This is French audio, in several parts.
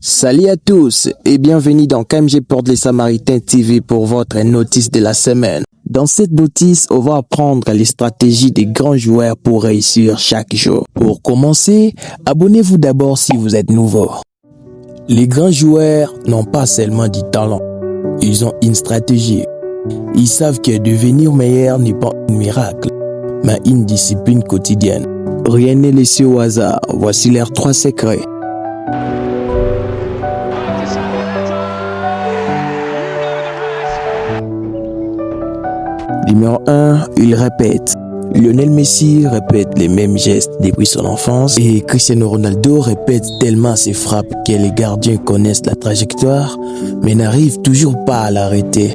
Salut à tous et bienvenue dans KMG Porte les Samaritains TV pour votre notice de la semaine. Dans cette notice, on va apprendre les stratégies des grands joueurs pour réussir chaque jour. Pour commencer, abonnez-vous d'abord si vous êtes nouveau. Les grands joueurs n'ont pas seulement du talent, ils ont une stratégie. Ils savent que devenir meilleur n'est pas un miracle, mais une discipline quotidienne. Rien n'est laissé au hasard, voici leurs 3 secrets. Numéro 1, il répète. Lionel Messi répète les mêmes gestes depuis son enfance et Cristiano Ronaldo répète tellement ses frappes que les gardiens connaissent la trajectoire mais n'arrivent toujours pas à l'arrêter.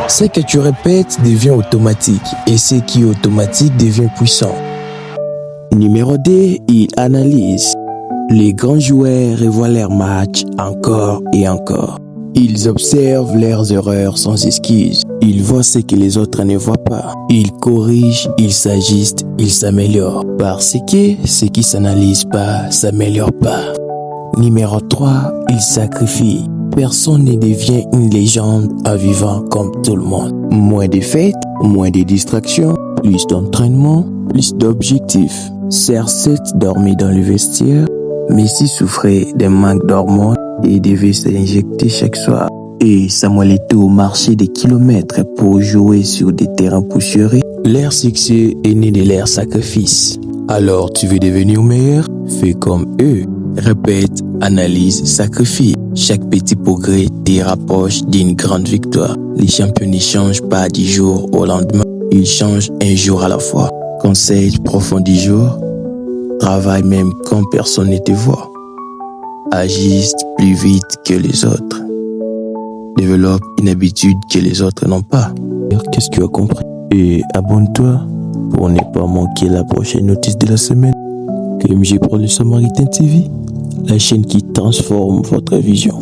Ce que tu répètes devient automatique et ce qui est automatique devient puissant. Numéro 2, il analyse. Les grands joueurs revoient leurs matchs encore et encore. Ils observent leurs erreurs sans excuse. Ils voient ce que les autres ne voient pas. Ils corrigent, ils s'ajustent, ils s'améliorent. Parce que ce qui s'analyse pas, s'améliore pas. Numéro 3, ils sacrifient. Personne ne devient une légende en vivant comme tout le monde. Moins de fêtes, moins de distractions, plus d'entraînement, plus d'objectifs. CR7 dormait dans le vestiaire. Messi souffrait d'un manque d'hormones et devait s'injecter chaque soir. Et Samuel Eto'o au marché des kilomètres pour jouer sur des terrains poussiéreux. Leur succès est né de leur sacrifice. Alors tu veux devenir meilleur? Fais comme eux. Répète, analyse, sacrifie. Chaque petit progrès te rapproche d'une grande victoire. Les champions ne changent pas du jour au lendemain. Ils changent un jour à la fois. Conseil profond du jour. Travaille même quand personne ne te voit. Agisse plus vite que les autres. Développe une habitude que les autres n'ont pas. Qu'est-ce que tu as compris? Et abonne-toi pour ne pas manquer la prochaine notice de la semaine. KMG Porte les Samaritains TV, la chaîne qui transforme votre vision.